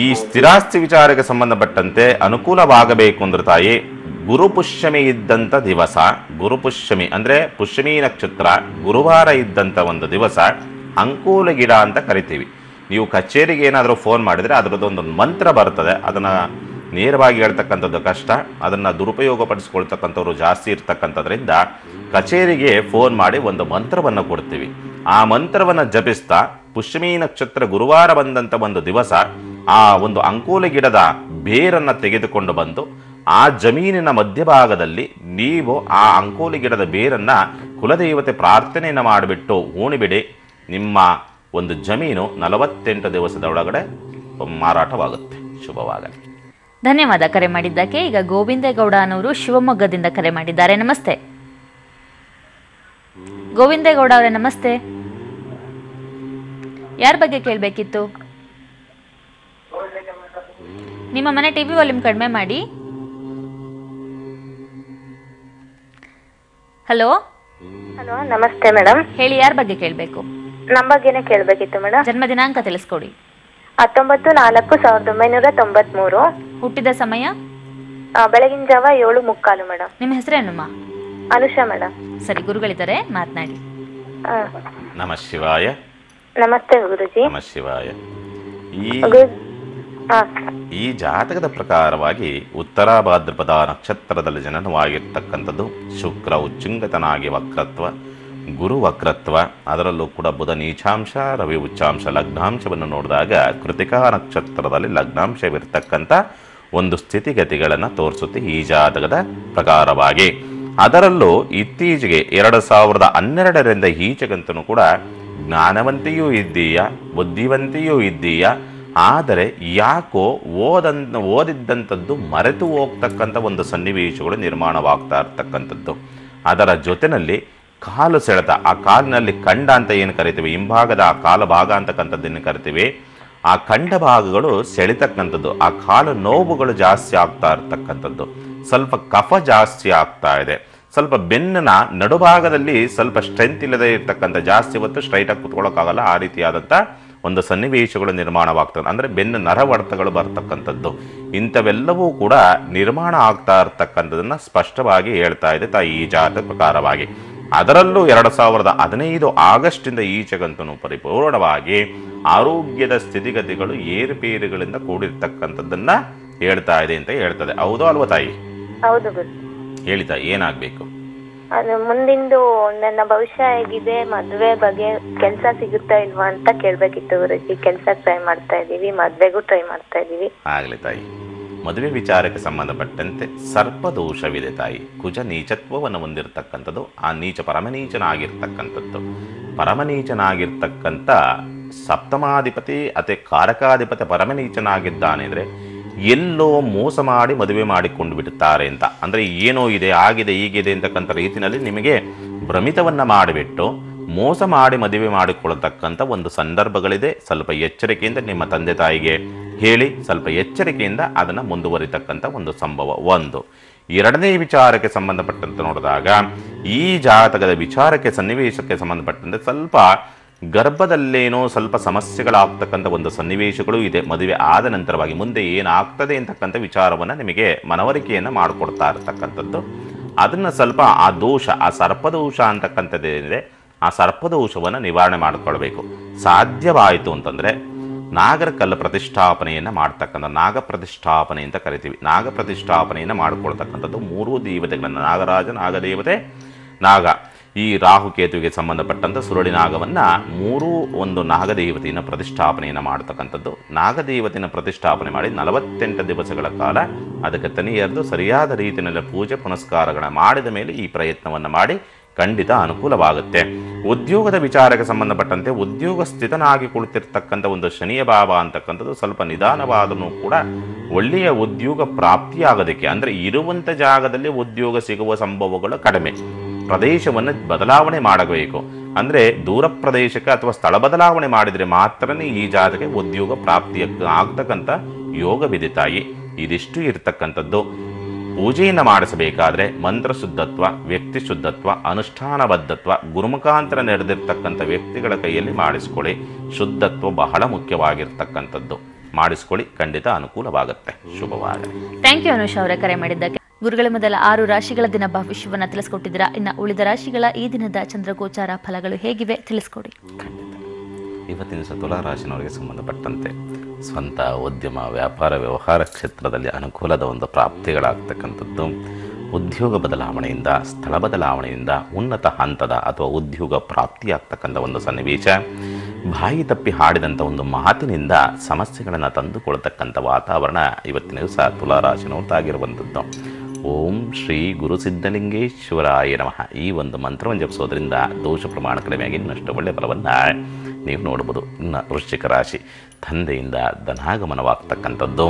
ಈ ಸ್ಥಿರಾಸ್ತಿ ವಿಚಾರಕ್ಕೆ ಸಂಬಂಧಪಟ್ಟಂತೆ ಅನುಕೂಲವಾಗಬೇಕು ಅಂದ್ರೆ ತಾಯಿ, ಗುರುಪುಷ್ಯಮಿ ಇದ್ದಂಥ ದಿವಸ, ಗುರುಪುಷ್ಯಮಿ ಅಂದರೆ ಪುಷ್ಯಮಿ ನಕ್ಷತ್ರ ಗುರುವಾರ ಇದ್ದಂಥ ಒಂದು ದಿವಸ ಅಂಕೋಲ ಗಿಡ ಅಂತ ಕರಿತೀವಿ. ನೀವು ಕಚೇರಿಗೆ ಏನಾದರೂ ಫೋನ್ ಮಾಡಿದರೆ ಅದರದ್ದೊಂದು ಮಂತ್ರ ಬರ್ತದೆ, ಅದನ್ನು ನೇರವಾಗಿ ಹೇಳ್ತಕ್ಕಂಥದ್ದು ಕಷ್ಟ, ಅದನ್ನು ದುರುಪಯೋಗಪಡಿಸ್ಕೊಳ್ತಕ್ಕಂಥವ್ರು ಜಾಸ್ತಿ ಇರ್ತಕ್ಕಂಥದ್ರಿಂದ ಕಚೇರಿಗೆ ಫೋನ್ ಮಾಡಿ ಒಂದು ಮಂತ್ರವನ್ನು ಕೊಡ್ತೀವಿ. ಆ ಮಂತ್ರವನ್ನು ಜಪಿಸ್ತಾ ಪುಷ್ಯಮಿ ನಕ್ಷತ್ರ ಗುರುವಾರ ಬಂದಂಥ ಒಂದು ದಿವಸ ಆ ಒಂದು ಅಂಕೋಲ ಗಿಡದ ಬೇರನ್ನು ತೆಗೆದುಕೊಂಡು ಬಂದು ಆ ಜಮೀನಿನ ಮಧ್ಯಭಾಗದಲ್ಲಿ ನೀವು ಆ ಅಂಕೋಲಿ ಗಿಡದ ಬೇರನ್ನು ಕುಲದೇವತೆ ಪ್ರಾರ್ಥನೆಯನ್ನು ಮಾಡಿಬಿಟ್ಟು ಹೂಣಿಬಿಡಿ. ನಿಮ್ಮ ಒಂದು ಜಮೀನು 48 ದಿವಸದ ಒಳಗಡೆ ಮಾರಾಟವಾಗುತ್ತೆ. ಶುಭವಾಗಲಿ. ಧನ್ಯವಾದ ಕರೆ ಮಾಡಿದ್ದಕ್ಕೆ. ಈಗ ಗೋವಿಂದೇಗೌಡ ಅನ್ನೋರು ಶಿವಮೊಗ್ಗದಿಂದ ಕರೆ ಮಾಡಿದ್ದಾರೆ. ನಮಸ್ತೆ ಗೋವಿಂದೇಗೌಡ ಅವರೇ. ನಮಸ್ತೆ. ಯಾರ ಬಗ್ಗೆ ಕೇಳಬೇಕಿತ್ತು? ನಿಮ್ಮ ಮನೆ ಟಿವಿ ವಾಲ್ಯೂಮ್ ಕಡಿಮೆ ಮಾಡಿ. ಹಲೋ. ಹಲೋ, ನಮಸ್ತೆ ಮೇಡಮ್. ಹೇಳಿ, ಯಾರ ಬಗ್ಗೆ ಕೇಳಬೇಕು? ನಮ್ಮ ಬಗ್ಗೆನೇ ಕೇಳಬೇಕಿತ್ತು ಮೇಡಮ್. ಜನ್ಮ ದಿನಾಂಕ ತಿಳಿಸ್ಕೊಡಿ. 19/4/1993. ಹುಟ್ಟಿದ ಸಮಯ? ಬೆಳಗಿನ ಜಾವ 7:45 ಮೇಡಮ್. ನಿಮ್ಮ ಹೆಸರೇನಮ್ಮ? ಅನುಷಾ ಮೇಡಮ್. ಸರಿ, ಗುರುಗಳಿದ್ದಾರೆ, ಮಾತನಾಡಿ. ನಮ ಶಿವಾಯ. ನಮಸ್ತೆ ಗುರುಜಿ. ನಮ ಶಿವಾಯ. ಹಾ, ಈ ಜಾತಕದ ಪ್ರಕಾರವಾಗಿ ಉತ್ತರ ಭಾದ್ರಪದ ನಕ್ಷತ್ರದಲ್ಲಿ ಜನನವಾಗಿರ್ತಕ್ಕಂಥದ್ದು. ಶುಕ್ರ ಉಚ್ಚುಂಗತನಾಗಿ ವಕ್ರತ್ವ, ಗುರು ವಕ್ರತ್ವ, ಅದರಲ್ಲೂ ಕೂಡ ಬುಧ ನೀಚಾಂಶ, ರವಿ ಉಚ್ಚಾಂಶ, ಲಗ್ನಾಂಶವನ್ನು ನೋಡಿದಾಗ ಕೃತಿಕಾ ನಕ್ಷತ್ರದಲ್ಲಿ ಲಗ್ನಾಂಶವಿರ್ತಕ್ಕಂಥ ಒಂದು ಸ್ಥಿತಿಗತಿಗಳನ್ನು ತೋರಿಸುತ್ತೆ ಈ ಜಾತಕದ ಪ್ರಕಾರವಾಗಿ. ಅದರಲ್ಲೂ ಇತ್ತೀಚೆಗೆ 2012ರಿಂದ ಈಚೆಗಂತೂ ಕೂಡ ಜ್ಞಾನವಂತೆಯೂ ಇದ್ದೀಯ, ಬುದ್ಧಿವಂತೆಯೂ ಇದ್ದೀಯ, ಆದರೆ ಯಾಕೋ ಓದಿದ್ದಂಥದ್ದು ಮರೆತು ಹೋಗ್ತಕ್ಕಂಥ ಒಂದು ಸನ್ನಿವೇಶಗಳು ನಿರ್ಮಾಣವಾಗ್ತಾ ಇರ್ತಕ್ಕಂಥದ್ದು. ಅದರ ಜೊತೆಯಲ್ಲಿ ಕಾಲು ಸೆಳೆತ, ಆ ಕಾಲಿನಲ್ಲಿ ಕಂಡ ಅಂತ ಏನು ಕರಿತೀವಿ, ಹಿಂಭಾಗದ ಆ ಕಾಲ ಭಾಗ ಅಂತಕ್ಕಂಥದ್ದನ್ನು ಕರಿತೀವಿ, ಆ ಕಂಡ ಭಾಗಗಳು ಸೆಳಿತಕ್ಕಂಥದ್ದು, ಆ ಕಾಲು ನೋವುಗಳು ಜಾಸ್ತಿ ಆಗ್ತಾ ಇರ್ತಕ್ಕಂಥದ್ದು, ಸ್ವಲ್ಪ ಕಫ ಜಾಸ್ತಿ ಆಗ್ತಾ ಇದೆ, ಸ್ವಲ್ಪ ಬೆನ್ನಿನ ನಡುಭಾಗದಲ್ಲಿ ಸ್ವಲ್ಪ ಸ್ಟ್ರೆಂತ್ ಇಲ್ಲದೆ ಇರ್ತಕ್ಕಂಥ, ಜಾಸ್ತಿ ಹೊತ್ತು ಸ್ಟ್ರೈಟಾಗಿ ಕುತ್ಕೊಳ್ಳೋಕ್ಕಾಗಲ್ಲ, ಆ ರೀತಿಯಾದಂಥ ಒಂದು ಸನ್ನಿವೇಶಗಳು ನಿರ್ಮಾಣವಾಗ್ತದೆ. ಅಂದರೆ ಬೆನ್ನು ನರವಡ್ತಗಳು ಬರ್ತಕ್ಕಂಥದ್ದು ಇಂಥವೆಲ್ಲವೂ ಕೂಡ ನಿರ್ಮಾಣ ಆಗ್ತಾ ಇರ್ತಕ್ಕಂಥದ್ದನ್ನು ಸ್ಪಷ್ಟವಾಗಿ ಹೇಳ್ತಾ ಇದೆ ತಾಯಿ ಈ ಜಾತಕ ಪ್ರಕಾರವಾಗಿ. ಅದರಲ್ಲೂ 2015 ಆಗಸ್ಟಿಂದ ಈಚೆಗಂತೂ ಪರಿಪೂರ್ಣವಾಗಿ ಆರೋಗ್ಯದ ಸ್ಥಿತಿಗತಿಗಳು ಏರುಪೇರುಗಳಿಂದ ಕೂಡಿರ್ತಕ್ಕಂಥದ್ದನ್ನ ಹೇಳ್ತಾ ಇದೆ ಅಂತ ಹೇಳ್ತದೆ. ಹೌದು ಅಲ್ವಾ ತಾಯಿ? ಹೌದು ಗುರು. ಹೇಳಿ ತಾಯಿ, ಏನಾಗಬೇಕು? ಅದು ಮುಂದಿಂದು ನನ್ನ ಭವಿಷ್ಯ ಹೇಗಿದೆ, ಮದ್ವೆ ಬಗ್ಗೆ ಕೆಲಸ ಸಿಗುತ್ತಾ ಇಲ್ವಾ ಅಂತ ಕೇಳ್ಬೇಕಿತ್ತು ಗುರುಜಿ. ಕೆಲಸ ಟ್ರೈ ಮಾಡ್ತಾ ಇದೀವಿ, ಮದ್ವೆಗೂ ಟ್ರೈ ಮಾಡ್ತಾ ಇದೀವಿ. ಆಗಲಿ ತಾಯಿ. ಮದುವೆ ವಿಚಾರಕ್ಕೆ ಸಂಬಂಧಪಟ್ಟಂತೆ ಸರ್ಪದೋಷವಿದೆ ತಾಯಿ. ಕುಜ ನೀಚತ್ವವನ್ನು ಹೊಂದಿರತಕ್ಕಂಥದ್ದು, ಆ ನೀಚ ಪರಮನೀಚನಾಗಿರ್ತಕ್ಕಂಥದ್ದು. ಪರಮನೀಚನಾಗಿರ್ತಕ್ಕಂಥ ಸಪ್ತಮಾಧಿಪತಿ ಅತಿ ಕಾರಕಾಧಿಪತಿ ಪರಮನೀಚನಾಗಿದ್ದಾನೆ ಅಂದರೆ ಎಲ್ಲೋ ಮೋಸ ಮಾಡಿ ಮದುವೆ ಮಾಡಿಕೊಂಡು ಬಿಡುತ್ತಾರೆ ಅಂತ. ಅಂದರೆ ಏನೋ ಇದೆ, ಆಗಿದೆ, ಹೀಗಿದೆ ಅಂತಕ್ಕಂಥ ರೀತಿಯಲ್ಲಿ ನಿಮಗೆ ಭ್ರಮಿತವನ್ನು ಮಾಡಿಬಿಟ್ಟು ಮೋಸ ಮಾಡಿ ಮದುವೆ ಮಾಡಿಕೊಳ್ಳತಕ್ಕಂಥ ಒಂದು ಸಂದರ್ಭಗಳಿದೆ. ಸ್ವಲ್ಪ ಎಚ್ಚರಿಕೆಯಿಂದ ನಿಮ್ಮ ತಂದೆ ತಾಯಿಗೆ ಹೇಳಿ ಸ್ವಲ್ಪ ಎಚ್ಚರಿಕೆಯಿಂದ ಅದನ್ನು ಮುಂದುವರಿತಕ್ಕಂಥ ಒಂದು ಸಂಭವ ಒಂದು. ಎರಡನೇ ವಿಚಾರಕ್ಕೆ ಸಂಬಂಧಪಟ್ಟಂತೆ ನೋಡಿದಾಗ ಈ ಜಾತಕದ ವಿಚಾರಕ್ಕೆ ಸನ್ನಿವೇಶಕ್ಕೆ ಸಂಬಂಧಪಟ್ಟಂತೆ ಸ್ವಲ್ಪ ಗರ್ಭದಲ್ಲೇನೋ ಸ್ವಲ್ಪ ಸಮಸ್ಯೆಗಳಾಗ್ತಕ್ಕಂಥ ಒಂದು ಸನ್ನಿವೇಶಗಳು ಇದೆ. ಮದುವೆ ಆದ ನಂತರವಾಗಿ ಮುಂದೆ ಏನಾಗ್ತದೆ ಅಂತಕ್ಕಂಥ ವಿಚಾರವನ್ನು ನಿಮಗೆ ಮನವರಿಕೆಯನ್ನು ಮಾಡಿಕೊಡ್ತಾ ಇರತಕ್ಕಂಥದ್ದು. ಅದನ್ನು ಸ್ವಲ್ಪ ಆ ದೋಷ, ಆ ಸರ್ಪದೋಷ ಅಂತಕ್ಕಂಥದ್ದೇನಿದೆ ಆ ಸರ್ಪದೋಷವನ್ನು ನಿವಾರಣೆ ಮಾಡಿಕೊಳ್ಬೇಕು. ಸಾಧ್ಯವಾಯಿತು ಅಂತಂದರೆ ನಾಗರ ಕಲ್ಲು ಪ್ರತಿಷ್ಠಾಪನೆಯನ್ನು ಮಾಡ್ತಕ್ಕಂಥ ನಾಗ ಪ್ರತಿಷ್ಠಾಪನೆ ಅಂತ ಕರಿತೀವಿ. ನಾಗ ಪ್ರತಿಷ್ಠಾಪನೆಯನ್ನು ಮಾಡಿಕೊಳ್ತಕ್ಕಂಥದ್ದು 3 ದೇವತೆಗಳನ್ನು, ನಾಗರಾಜ, ನಾಗದೇವತೆ, ನಾಗ, ಈ ರಾಹುಕೇತುವಿಗೆ ಸಂಬಂಧಪಟ್ಟಂಥ ಸುರುಳಿ ನಾಗವನ್ನು 3 ನಾಗದೇವತೆಯನ್ನು ಪ್ರತಿಷ್ಠಾಪನೆಯನ್ನು ಮಾಡ್ತಕ್ಕಂಥದ್ದು. ನಾಗದೇವತೆಯನ್ನು ಪ್ರತಿಷ್ಠಾಪನೆ ಮಾಡಿ 48 ದಿವಸಗಳ ಕಾಲ ಅದಕ್ಕೆ ತನಿಯರ್ದು ಸರಿಯಾದ ರೀತಿಯಲ್ಲಿ ಪೂಜೆ ಪುನಸ್ಕಾರಗಳ ಮಾಡಿದ ಮೇಲೆ ಈ ಪ್ರಯತ್ನವನ್ನು ಮಾಡಿ ಖಂಡಿತ ಅನುಕೂಲವಾಗುತ್ತೆ. ಉದ್ಯೋಗದ ವಿಚಾರಕ್ಕೆ ಸಂಬಂಧಪಟ್ಟಂತೆ ಉದ್ಯೋಗ ಸ್ಥಿತನಾಗಿ ಕುಳಿತಿರ್ತಕ್ಕಂಥ ಒಂದು ಶನಿಯ ಭಾವ ಅಂತಕ್ಕಂಥದ್ದು ಸ್ವಲ್ಪ ನಿಧಾನವಾದರೂ ಕೂಡ ಒಳ್ಳೆಯ ಉದ್ಯೋಗ ಪ್ರಾಪ್ತಿಯಾಗೋದಕ್ಕೆ, ಅಂದರೆ ಇರುವಂಥ ಜಾಗದಲ್ಲಿ ಉದ್ಯೋಗ ಸಿಗುವ ಸಂಭವಗಳು ಕಡಿಮೆ. ಪ್ರದೇಶವನ್ನು ಬದಲಾವಣೆ ಮಾಡಬೇಕು. ಅಂದರೆ ದೂರ ಪ್ರದೇಶಕ್ಕೆ ಅಥವಾ ಸ್ಥಳ ಬದಲಾವಣೆ ಮಾಡಿದರೆ ಮಾತ್ರನೇ ಈ ಜಾಗಕ್ಕೆ ಉದ್ಯೋಗ ಪ್ರಾಪ್ತಿ ಆಗ್ತಕ್ಕಂಥ ಯೋಗವಿದೆ ತಾಯಿ. ಇದಿಷ್ಟು ಇರತಕ್ಕಂಥದ್ದು. ಪೂಜೆಯನ್ನು ಮಾಡಿಸಬೇಕಾದ್ರೆ ಮಂತ್ರ ಶುದ್ಧತ್ವ, ವ್ಯಕ್ತಿ ಶುದ್ಧತ್ವ, ಅನುಷ್ಠಾನಬದ್ಧತ್ವ, ಗುರುಮುಖಾಂತರ ನಡೆದಿರ್ತಕ್ಕಂಥ ವ್ಯಕ್ತಿಗಳ ಕೈಯಲ್ಲಿ ಮಾಡಿಸ್ಕೊಳ್ಳಿ. ಶುದ್ಧತ್ವ ಬಹಳ ಮುಖ್ಯವಾಗಿರ್ತಕ್ಕಂಥದ್ದು. ಮಾಡಿಸ್ಕೊಳ್ಳಿ, ಖಂಡಿತ ಅನುಕೂಲವಾಗುತ್ತೆ. ಶುಭವಾಗಲಿ. ಥ್ಯಾಂಕ್ ಯು ಅನುಷ್ ಅವರೇ ಕರೆ ಮಾಡಿದ್ದಕ್ಕೆ. ಗುರುಗಳ ಮೊದಲ 6 ರಾಶಿಗಳ ದಿನ ಭವಿಷ್ಯವನ್ನು ತಿಳಿಸ್ಕೊಟ್ಟಿದ್ದೀರಾ. ಇನ್ನು ಉಳಿದ ರಾಶಿಗಳ ಈ ದಿನದ ಚಂದ್ರಗೋಚಾರ ಫಲಗಳು ಹೇಗಿವೆ ತಿಳಿಸ್ಕೊಡಿ. ಇವತ್ತಿನ ದಿವಸ ತುಲಾ ರಾಶಿನವರಿಗೆ ಸಂಬಂಧಪಟ್ಟಂತೆ ಸ್ವಂತ ಉದ್ಯಮ, ವ್ಯಾಪಾರ, ವ್ಯವಹಾರ ಕ್ಷೇತ್ರದಲ್ಲಿ ಅನುಕೂಲದ ಒಂದು ಪ್ರಾಪ್ತಿಗಳಾಗ್ತಕ್ಕಂಥದ್ದು. ಉದ್ಯೋಗ ಬದಲಾವಣೆಯಿಂದ, ಸ್ಥಳ ಬದಲಾವಣೆಯಿಂದ ಉನ್ನತ ಹಂತದ ಅಥವಾ ಉದ್ಯೋಗ ಪ್ರಾಪ್ತಿಯಾಗ್ತಕ್ಕಂಥ ಒಂದು ಸನ್ನಿವೇಶ. ಬಾಯಿ ತಪ್ಪಿ ಹಾಡಿದಂಥ ಒಂದು ಮಾತಿನಿಂದ ಸಮಸ್ಯೆಗಳನ್ನು ತಂದುಕೊಳ್ತಕ್ಕಂಥ ವಾತಾವರಣ ಇವತ್ತಿನ ದಿವಸ ತುಲಾ ರಾಶಿನವ್ರದ್ದಾಗಿರುವಂಥದ್ದು. ಓಂ ಶ್ರೀ ಗುರು ಸಿದ್ಧಲಿಂಗೇಶ್ವರಾಯ ನಮಃ ಈ ಒಂದು ಮಂತ್ರವನ್ನು ಜಪಿಸೋದ್ರಿಂದ ದೋಷ ಪ್ರಮಾಣ ಕಡಿಮೆಯಾಗಿ ಇನ್ನಷ್ಟು ಒಳ್ಳೆಯ ಫಲವನ್ನು ನೀವು ನೋಡ್ಬೋದು. ಇನ್ನು ವೃಶ್ಚಿಕ ರಾಶಿ, ತಂದೆಯಿಂದ ಧನಾಗಮನವಾಗ್ತಕ್ಕಂಥದ್ದು.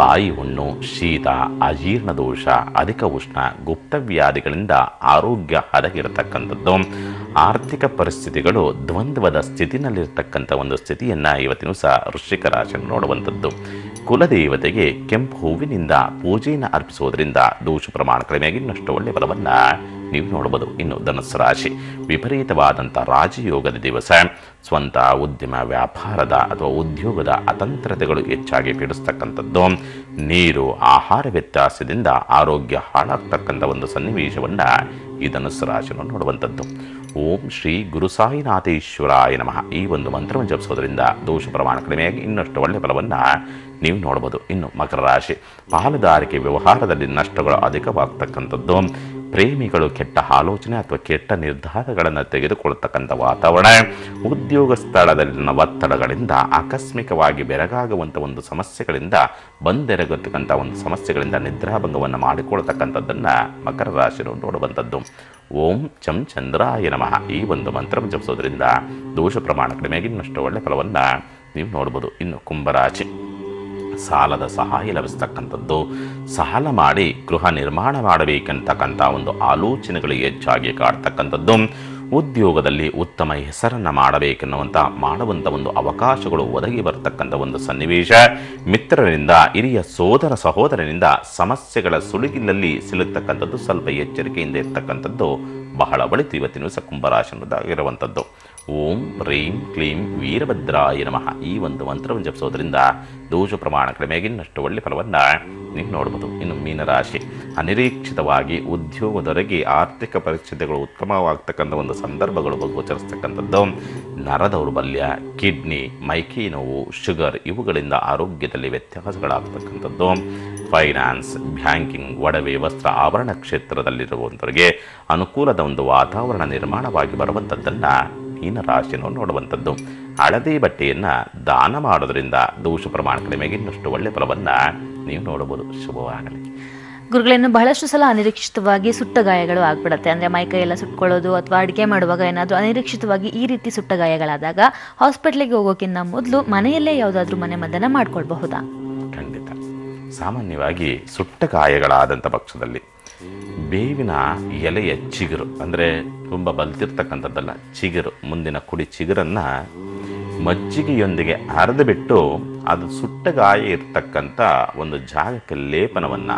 ಬಾಯಿ ಹುಣ್ಣು, ಶೀತ, ಅಜೀರ್ಣ ದೋಷ, ಅಧಿಕ ಉಷ್ಣ, ಗುಪ್ತವ್ಯಾಧಿಗಳಿಂದ ಆರೋಗ್ಯ ಹದಗಿರತಕ್ಕಂಥದ್ದು. ಆರ್ಥಿಕ ಪರಿಸ್ಥಿತಿಗಳು ದ್ವಂದ್ವದ ಸ್ಥಿತಿನಲ್ಲಿರ್ತಕ್ಕಂಥ ಒಂದು ಸ್ಥಿತಿಯನ್ನು ಇವತ್ತಿನ ದಿವಸ ವೃಶ್ಚಿಕ ರಾಶಿಯನ್ನು ನೋಡುವಂಥದ್ದು. ಕುಲದೇವತೆಗೆ ಕೆಂಪು ಹೂವಿನಿಂದ ಪೂಜೆಯನ್ನು ಅರ್ಪಿಸೋದ್ರಿಂದ ದೋಷ ಪ್ರಮಾಣ ಕಡಿಮೆಯಾಗಿ ಇನ್ನಷ್ಟು ಒಳ್ಳೆಯ ಫಲವನ್ನು ನೀವು ನೋಡಬಹುದು. ಇನ್ನು ಧನುಸ್ಸು ರಾಶಿ, ವಿಪರೀತವಾದಂಥ ರಾಜಯೋಗದ ದಿವಸ. ಸ್ವಂತ ಉದ್ಯಮ, ವ್ಯಾಪಾರದ ಅಥವಾ ಉದ್ಯೋಗದ ಅತಂತ್ರತೆಗಳು ಹೆಚ್ಚಾಗಿ ಪೀಡಿಸ್ತಕ್ಕಂಥದ್ದು. ನೀರು, ಆಹಾರ ವ್ಯತ್ಯಾಸದಿಂದ ಆರೋಗ್ಯ ಹಾಳಾಗ್ತಕ್ಕಂಥ ಒಂದು ಸನ್ನಿವೇಶವನ್ನು ಈ ಧನುಸ್ಸು ರಾಶಿಯನ್ನು ನೋಡುವಂಥದ್ದು. ಓಂ ಶ್ರೀ ಗುರು ಸಾಯಿನಾಥೇಶ್ವರಾಯ ನಮಃ ಈ ಒಂದು ಮಂತ್ರವನ್ನು ಜಪಿಸೋದ್ರಿಂದ ದೋಷ ಪ್ರಮಾಣ ಕಡಿಮೆಯಾಗಿ ಇನ್ನಷ್ಟು ಒಳ್ಳೆಯ ಫಲವನ್ನು ನೀವು ನೋಡ್ಬೋದು. ಇನ್ನು ಮಕರ ರಾಶಿ, ಪಾಲುದಾರಿಕೆ ವ್ಯವಹಾರದಲ್ಲಿ ನಷ್ಟಗಳು ಅಧಿಕವಾಗ್ತಕ್ಕಂಥದ್ದು. ಪ್ರೇಮಿಗಳು ಕೆಟ್ಟ ಆಲೋಚನೆ ಅಥವಾ ಕೆಟ್ಟ ನಿರ್ಧಾರಗಳನ್ನು ತೆಗೆದುಕೊಳ್ಳತಕ್ಕಂಥ ವಾತಾವರಣ. ಉದ್ಯೋಗ ಸ್ಥಳದಲ್ಲಿನ ಒತ್ತಡಗಳಿಂದ ಆಕಸ್ಮಿಕವಾಗಿ ಬೆರಗಾಗುವಂಥ ಒಂದು ಸಮಸ್ಯೆಗಳಿಂದ ಬಂದೆರಗತಕ್ಕಂಥ ಒಂದು ಸಮಸ್ಯೆಗಳಿಂದ ನಿದ್ರಾಭಂಗವನ್ನು ಮಾಡಿಕೊಳ್ತಕ್ಕಂಥದ್ದನ್ನು ಮಕರ ರಾಶಿಯನ್ನು ನೋಡುವಂಥದ್ದು. ಓಂ ಚಂ ಚಂದ್ರಾಯ ನಮಃ ಈ ಒಂದು ಮಂತ್ರ ಜಪಿಸೋದ್ರಿಂದ ದೋಷ ಪ್ರಮಾಣ ಕಡಿಮೆಯಾಗಿ ಇನ್ನಷ್ಟು ಒಳ್ಳೆಯ ಫಲವನ್ನು ನೀವು ನೋಡ್ಬೋದು. ಇನ್ನು ಕುಂಭರಾಶಿ, ಸಾಲದ ಸಹಾಯ ಲಭಿಸ್ತಕ್ಕಂಥದ್ದು. ಸಾಲ ಮಾಡಿ ಗೃಹ ನಿರ್ಮಾಣ ಮಾಡಬೇಕಂತಕ್ಕಂಥ ಒಂದು ಆಲೋಚನೆಗಳು ಹೆಚ್ಚಾಗಿ ಕಾಡ್ತಕ್ಕಂಥದ್ದು. ಉದ್ಯೋಗದಲ್ಲಿ ಉತ್ತಮ ಹೆಸರನ್ನು ಮಾಡುವಂಥ ಒಂದು ಅವಕಾಶಗಳು ಒದಗಿ ಬರ್ತಕ್ಕಂಥ ಒಂದು ಸನ್ನಿವೇಶ. ಮಿತ್ರರಿಂದ, ಹಿರಿಯ ಸಹೋದರನಿಂದ ಸಮಸ್ಯೆಗಳ ಸುಳಿಗಿನಲ್ಲಿ ಸಿಲುಕ್ತಕ್ಕಂಥದ್ದು. ಸ್ವಲ್ಪ ಎಚ್ಚರಿಕೆಯಿಂದ ಇರ್ತಕ್ಕಂಥದ್ದು ಬಹಳ ಒಳಿತು ಇವತ್ತಿನ ದಿವಸ ಕುಂಭರಾಶಿಯದಾಗಿರುವಂಥದ್ದು. ಓಂ ಹ್ರೀಂ ಕ್ಲೀಂ ವೀರಭದ್ರಾಯ ನಮಃ ಈ ಒಂದು ಮಂತ್ರವನ್ನು ಜಪಿಸೋದ್ರಿಂದ ದೋಷ ಪ್ರಮಾಣ ಕಡಿಮೆಗೆ ಇನ್ನಷ್ಟು ಒಳ್ಳೆ ಫಲವನ್ನು ನೀವು ನೋಡ್ಬೋದು. ಇನ್ನು ಮೀನರಾಶಿ, ಅನಿರೀಕ್ಷಿತವಾಗಿ ಉದ್ಯೋಗದೊರೆಗೆ ಆರ್ಥಿಕ ಪರಿಸ್ಥಿತಿಗಳು ಉತ್ತಮವಾಗ್ತಕ್ಕಂಥ ಒಂದು ಸಂದರ್ಭಗಳು ಗೋಚರಿಸ್ತಕ್ಕಂಥದ್ದು. ನರ ದೌರ್ಬಲ್ಯ, ಕಿಡ್ನಿ, ಮೈಕೈ ನೋವು, ಶುಗರ್ ಇವುಗಳಿಂದ ಆರೋಗ್ಯದಲ್ಲಿ ವ್ಯತ್ಯಾಸಗಳಾಗ್ತಕ್ಕಂಥದ್ದು. ಫೈನಾನ್ಸ್, ಬ್ಯಾಂಕಿಂಗ್, ಒಡವೆ, ವಸ್ತ್ರ, ಆಭರಣ ಕ್ಷೇತ್ರದಲ್ಲಿರುವಂಥವರಿಗೆ ಅನುಕೂಲದ ಒಂದು ವಾತಾವರಣ ನಿರ್ಮಾಣವಾಗಿ ಬರುವಂಥದ್ದನ್ನು ಮೀನರಾಶಿಯನ್ನು ನೋಡುವಂಥದ್ದು. ಹಳದಿ ಬಟ್ಟೆಯನ್ನು ದಾನ ಮಾಡೋದ್ರಿಂದ ದೋಷ ಪ್ರಮಾಣ ಕಡಿಮೆಗೆ ಇನ್ನಷ್ಟು ಒಳ್ಳೆ ಫಲವನ್ನು ನೀವು ನೋಡಬಹುದು. ಶುಭವಾಗಲಿ. ಗುರುಗಳೇನು ಬಹಳಷ್ಟು ಸಲ ಅನಿರೀಕ್ಷಿತವಾಗಿ ಸುಟ್ಟ ಗಾಯಗಳು ಆಗ್ಬಿಡುತ್ತೆ. ಅಂದರೆ ಮೈಕೈ ಎಲ್ಲ ಸುಟ್ಕೊಳ್ಳೋದು ಅಥವಾ ಅಡುಗೆ ಮಾಡುವಾಗ ಏನಾದರೂ ಅನಿರೀಕ್ಷಿತವಾಗಿ ಈ ರೀತಿ ಸುಟ್ಟ ಗಾಯಗಳಾದಾಗ ಹಾಸ್ಪಿಟ್ಲಿಗೆ ಹೋಗೋಕ್ಕಿಂತ ಮೊದಲು ಮನೆಯಲ್ಲೇ ಯಾವುದಾದ್ರೂ ಮನೆಮದ್ದನ್ನು ಮಾಡ್ಕೊಳ್ಬಹುದಾ? ಖಂಡಿತ. ಸಾಮಾನ್ಯವಾಗಿ ಸುಟ್ಟ ಗಾಯಗಳಾದಂಥ ಪಕ್ಷದಲ್ಲಿ ಬೇವಿನ ಎಲೆಯ ಚಿಗುರು, ಅಂದರೆ ತುಂಬ ಬಲ್ತಿರ್ತಕ್ಕಂಥದ್ದಲ್ಲ, ಚಿಗುರು, ಮುಂದಿನ ಕುಡಿ ಚಿಗುರನ್ನು ಮಜ್ಜಿಗೆಯೊಂದಿಗೆ ಅರೆದು ಬಿಟ್ಟು ಅದು ಸುಟ್ಟ ಗಾಯ ಇರ್ತಕ್ಕಂಥ ಒಂದು ಜಾಗಕ್ಕೆ ಲೇಪನವನ್ನು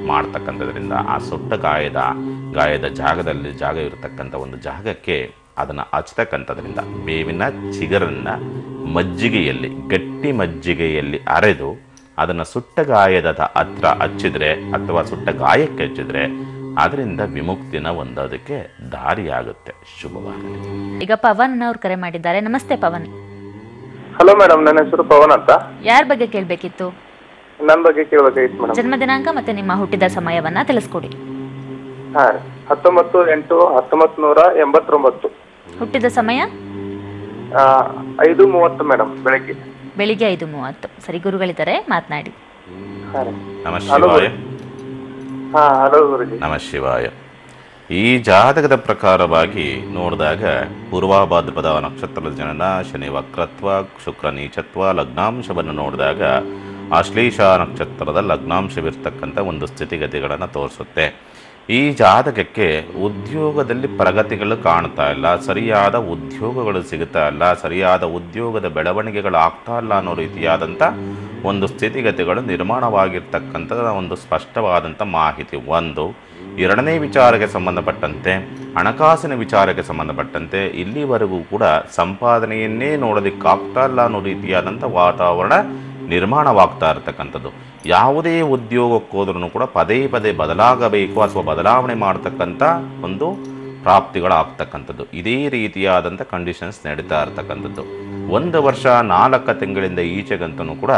ಮಾಡ್ತಕ್ಕಂಥದ್ರಿಂದ ಆ ಸುಟ್ಟ ಗಾಯದ ಜಾಗ ಇರತಕ್ಕಂಥ ಒಂದು ಜಾಗಕ್ಕೆ ಅದನ್ನು ಹಚ್ಚತಕ್ಕಂಥದ್ರಿಂದ ಬೇವಿನ ಚಿಗುರನ್ನು ಮಜ್ಜಿಗೆಯಲ್ಲಿ, ಗಟ್ಟಿ ಮಜ್ಜಿಗೆಯಲ್ಲಿ ಅರೆದು ಅದನ್ನು ಸುಟ್ಟ ಗಾಯದ ಹತ್ರ ಹಚ್ಚಿದ್ರೆ ಅಥವಾ ಸುಟ್ಟ ಗಾಯಕ್ಕೆ ಹಚ್ಚಿದ್ರೆ ಅದರಿಂದ ವಿಮುಕ್ತಿನ ಹೊಂದೋದಕ್ಕೆ ದಾರಿಯಾಗುತ್ತೆ. ಶುಭವಾಗಲಿ. ಈಗ ಪವನ್ ಅವ್ರು ಕರೆ ಮಾಡಿದ್ದಾರೆ. ನಮಸ್ತೆ ಪವನ್. ಹಲೋ ಮೇಡಮ್, ನನ್ನ ಹೆಸರು ಪವನ್ ಅಂತ. ಯಾರ ಬಗ್ಗೆ ಕೇಳಬೇಕಿತ್ತು? ನನ್ನ ಬಗ್ಗೆ ಕೇಳಬೇಕಾಗಿತ್ತು ಮೇಡಮ್. ಜನ್ಮ ದಿನಾಂಕ ಮತ್ತೆ ನಿಮ್ಮ ಹುಟ್ಟಿದ ಸಮಯವನ್ನ ತಿಳಿಸ್ಕೊಡಿ. 19/8/1989. ಹುಟ್ಟಿದ ಸಮಯ 5:30 ಮೇಡಮ್, ಬೆಳಗ್ಗೆ 5:30. ಸರಿ, ಗುರುಗಳಿದ್ದಾರೆ, ಮಾತನಾಡಿ. ನಮ ಶಿವಾಯ. ಹಲೋ ಗುರುಜಿ. ನಮ ಶಿವಾಯ. ಈ ಜಾತಕದ ಪ್ರಕಾರವಾಗಿ ನೋಡಿದಾಗ ಪೂರ್ವಭಾದ್ರಪದ ನಕ್ಷತ್ರದ ಜನನ, ಶನಿ ವಕ್ರತ್ವ, ಶುಕ್ರ ನೀಚತ್ವ, ಲಗ್ನಾಂಶವನ್ನು ನೋಡಿದಾಗ ಆಶ್ಲೇಷ ನಕ್ಷತ್ರದ ಲಗ್ನಾಂಶವಿರ್ತಕ್ಕಂಥ ಒಂದು ಸ್ಥಿತಿಗತಿಗಳನ್ನು ತೋರಿಸುತ್ತೆ. ಈ ಜಾತಕಕ್ಕೆ ಉದ್ಯೋಗದಲ್ಲಿ ಪ್ರಗತಿಗಳು ಕಾಣ್ತಾ ಇಲ್ಲ, ಸರಿಯಾದ ಉದ್ಯೋಗಗಳು ಸಿಗುತ್ತಾ ಇಲ್ಲ, ಸರಿಯಾದ ಉದ್ಯೋಗದ ಬೆಳವಣಿಗೆಗಳು ಆಗ್ತಾ ಇಲ್ಲ ಅನ್ನೋ ರೀತಿಯಾದಂಥ ಒಂದು ಸ್ಥಿತಿಗತಿಗಳು ನಿರ್ಮಾಣವಾಗಿರ್ತಕ್ಕಂಥ ಒಂದು ಸ್ಪಷ್ಟವಾದಂಥ ಮಾಹಿತಿ. ಒಂದು. ಎರಡನೇ ವಿಚಾರಕ್ಕೆ ಸಂಬಂಧಪಟ್ಟಂತೆ, ಹಣಕಾಸಿನ ವಿಚಾರಕ್ಕೆ ಸಂಬಂಧಪಟ್ಟಂತೆ ಇಲ್ಲಿವರೆಗೂ ಕೂಡ ಸಂಪಾದನೆಯನ್ನೇ ನೋಡೋದಕ್ಕಾಗ್ತಾ ಇಲ್ಲ ಅನ್ನೋ ರೀತಿಯಾದಂಥ ವಾತಾವರಣ ನಿರ್ಮಾಣವಾಗ್ತಾ ಇರತಕ್ಕಂಥದ್ದು. ಯಾವುದೇ ಉದ್ಯೋಗಕ್ಕೋದ್ರೂ ಕೂಡ ಪದೇ ಪದೇ ಬದಲಾಗಬೇಕು ಅಥವಾ ಬದಲಾವಣೆ ಮಾಡ್ತಕ್ಕಂಥ ಒಂದು ಪ್ರಾಪ್ತಿಗಳಾಗ್ತಕ್ಕಂಥದ್ದು. ಇದೇ ರೀತಿಯಾದಂಥ ಕಂಡೀಷನ್ಸ್ ನಡೀತಾ ಇರ್ತಕ್ಕಂಥದ್ದು. 1 ವರ್ಷ 4 ತಿಂಗಳಿಂದ ಈಚೆಗಂತೂ ಕೂಡ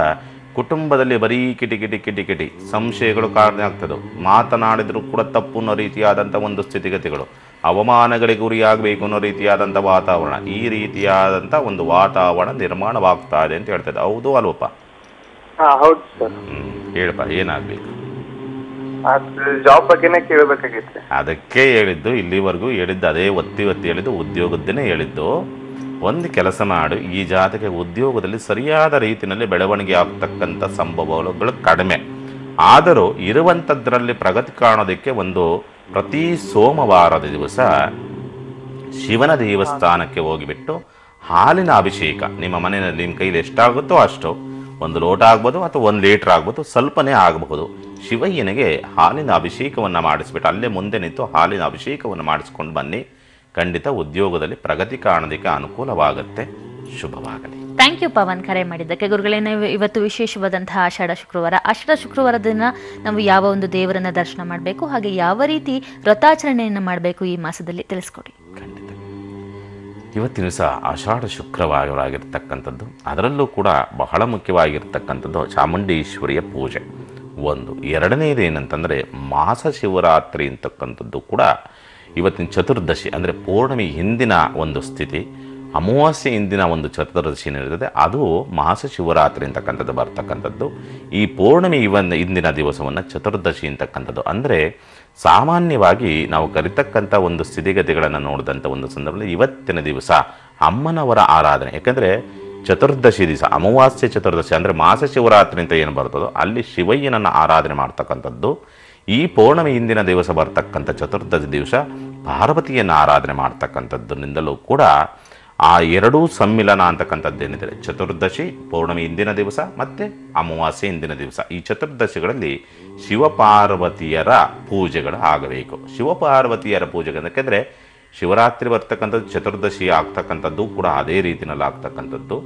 ಕುಟುಂಬದಲ್ಲಿ ಬರೀ ಕಿಟಿ ಸಂಶಯಗಳು ಕಾರಣ ಆಗ್ತದೆ. ಮಾತನಾಡಿದರೂ ಕೂಡ ತಪ್ಪು ಅನ್ನೋ ರೀತಿಯಾದಂಥ ಒಂದು ಸ್ಥಿತಿಗತಿಗಳು, ಅವಮಾನಗಳಿಗೆ ಗುರಿಯಾಗಬೇಕು ಅನ್ನೋ ರೀತಿಯಾದಂಥ ವಾತಾವರಣ, ಈ ರೀತಿಯಾದಂಥ ಒಂದು ವಾತಾವರಣ ನಿರ್ಮಾಣವಾಗ್ತಾ ಇದೆ ಅಂತ ಹೇಳ್ತದೆ. ಹೌದು ಅಲ್ವಪ್ಪ? ಹೌದು ಸರ್. ಹೇಳಪ್ಪ, ಏನಾಗಬೇಕು? ಜಾಬ್ ಬಗ್ಗೆನೇ ಕೇಳಬೇಕಾಗಿತ್ತು. ಅದಕ್ಕೆ ಹೇಳಿದ್ದು, ಇಲ್ಲಿವರೆಗೂ ಹೇಳಿದ್ದು ಅದೇ ಒತ್ತಿ ಹೇಳಿದ್ದು, ಉದ್ಯೋಗದ್ದೇನೆ ಹೇಳಿದ್ದು. ಒಂದು ಕೆಲಸ ಮಾಡು, ಈ ಜಾತಕ ಉದ್ಯೋಗದಲ್ಲಿ ಸರಿಯಾದ ರೀತಿಯಲ್ಲಿ ಬೆಳವಣಿಗೆ ಆಗ್ತಕ್ಕಂಥ ಸಂಭವಗಳು ಕಡಿಮೆ, ಆದರೂ ಇರುವಂಥದ್ರಲ್ಲಿ ಪ್ರಗತಿ ಕಾಣೋದಕ್ಕೆ ಪ್ರತಿ ಸೋಮವಾರದ ದಿವಸ ಶಿವನ ದೇವಸ್ಥಾನಕ್ಕೆ ಹೋಗಿಬಿಟ್ಟು ಹಾಲಿನ ಅಭಿಷೇಕ, ನಿಮ್ಮ ಮನೆಯಲ್ಲಿ ನಿಮ್ಮ ಕೈಲಿ ಎಷ್ಟಾಗುತ್ತೋ ಅಷ್ಟು, 1 ಲೋಟ ಆಗ್ಬೋದು ಅಥವಾ 1 ಲೀಟ್ರ್ ಆಗ್ಬೋದು, ಸ್ವಲ್ಪನೇ ಆಗಬಹುದು, ಶಿವಯ್ಯನಿಗೆ ಹಾಲಿನ ಅಭಿಷೇಕವನ್ನು ಮಾಡಿಸ್ಬಿಟ್ಟು ಅಲ್ಲೇ ಮುಂದೆ ನಿಂತು ಹಾಲಿನ ಅಭಿಷೇಕವನ್ನು ಮಾಡಿಸ್ಕೊಂಡು ಬನ್ನಿ. ಖಂಡಿತ ಉದ್ಯೋಗದಲ್ಲಿ ಪ್ರಗತಿ ಕಾಣೋದಕ್ಕೆ ಅನುಕೂಲವಾಗುತ್ತೆ. ಶುಭವಾಗಲಿ. ಥ್ಯಾಂಕ್ ಯು ಪವನ್, ಕರೆ ಮಾಡಿದ್ದಕ್ಕೆ. ಗುರುಗಳೇನೆ, ಇವತ್ತು ವಿಶೇಷವಾದಂತಹ ಆಷಾಢ ಶುಕ್ರವಾರ ದಿನ ನಾವು ಯಾವ ಒಂದು ದೇವರನ್ನ ದರ್ಶನ ಮಾಡಬೇಕು, ಹಾಗೆ ಯಾವ ರೀತಿ ವ್ರತಾಚರಣೆಯನ್ನು ಮಾಡಬೇಕು ಈ ಮಾಸದಲ್ಲಿ ತಿಳಿಸ್ಕೊಡಿ. ಖಂಡಿತ. ಇವತ್ತಿನ ದಿವಸ ಆಷಾಢ ಶುಕ್ರವಾರವಾಗಿರ್ತಕ್ಕಂಥದ್ದು, ಅದರಲ್ಲೂ ಕೂಡ ಬಹಳ ಮುಖ್ಯವಾಗಿರ್ತಕ್ಕಂಥದ್ದು ಚಾಮುಂಡೇಶ್ವರಿಯ ಪೂಜೆ. ಒಂದು. ಎರಡನೇದು ಏನಂತಂದರೆ ಮಾಸ ಶಿವರಾತ್ರಿ ಅಂತಕ್ಕಂಥದ್ದು ಕೂಡ ಇವತ್ತಿನ ಚತುರ್ದಶಿ, ಅಂದರೆ ಪೌರ್ಣಮಿ ಹಿಂದಿನ ಒಂದು ಸ್ಥಿತಿ, ಅಮಾವಾಸ್ಯೆ ಹಿಂದಿನ ಒಂದು ಚತುರ್ದಶಿ ಏನಿರ್ತದೆ ಅದು ಮಾಸ ಶಿವರಾತ್ರಿ ಅಂತಕ್ಕಂಥದ್ದು ಬರ್ತಕ್ಕಂಥದ್ದು. ಈ ಪೌರ್ಣಮಿ ಹಿಂದಿನ ದಿವಸವನ್ನು ಚತುರ್ದಶಿ ಅಂತಕ್ಕಂಥದ್ದು. ಅಂದರೆ ಸಾಮಾನ್ಯವಾಗಿ ನಾವು ಕರಿತಕ್ಕಂಥ ಒಂದು ಸ್ಥಿತಿಗತಿಗಳನ್ನು ನೋಡಿದಂಥ ಒಂದು ಸಂದರ್ಭದಲ್ಲಿ ಇವತ್ತಿನ ದಿವಸ ಅಮ್ಮನವರ ಆರಾಧನೆ, ಯಾಕಂದರೆ ಚತುರ್ದಶಿ ದಿವಸ, ಅಮಾವಾಸ್ಯೆ ಚತುರ್ದಶಿ ಅಂದರೆ ಮಾಸ ಶಿವರಾತ್ರಿ ಅಂತ ಏನು ಬರ್ತದೋ ಅಲ್ಲಿ ಶಿವಯ್ಯನನ್ನು ಆರಾಧನೆ ಮಾಡ್ತಕ್ಕಂಥದ್ದು. ಈ ಪೌರ್ಣಮಿ ಹಿಂದಿನ ದಿವಸ ಬರ್ತಕ್ಕಂಥ ಚತುರ್ದಶಿ ದಿವಸ ಪಾರ್ವತಿಯನ್ನು ಆರಾಧನೆ ಮಾಡ್ತಕ್ಕಂಥದ್ದರಿಂದಲೂ ಕೂಡ ಆ ಎರಡೂ ಸಮ್ಮಿಲನ ಅಂತಕ್ಕಂಥದ್ದೇನಿದೆ, ಚತುರ್ದಶಿ ಪೌರ್ಣಮಿ ಹಿಂದಿನ ದಿವಸ ಮತ್ತು ಅಮಾವಾಸ್ಯೆ ಹಿಂದಿನ ದಿವಸ, ಈ ಚತುರ್ದಶಿಗಳಲ್ಲಿ ಶಿವಪಾರ್ವತಿಯರ ಪೂಜೆಗಳು ಆಗಬೇಕು. ಶಿವಪಾರ್ವತಿಯರ ಪೂಜೆಗೆ ಯಾಕೆಂದರೆ ಶಿವರಾತ್ರಿ ಬರ್ತಕ್ಕಂಥದ್ದು ಚತುರ್ದಶಿ ಆಗ್ತಕ್ಕಂಥದ್ದು ಕೂಡ ಅದೇ ರೀತಿಯಲ್ಲಿ ಆಗ್ತಕ್ಕಂಥದ್ದು.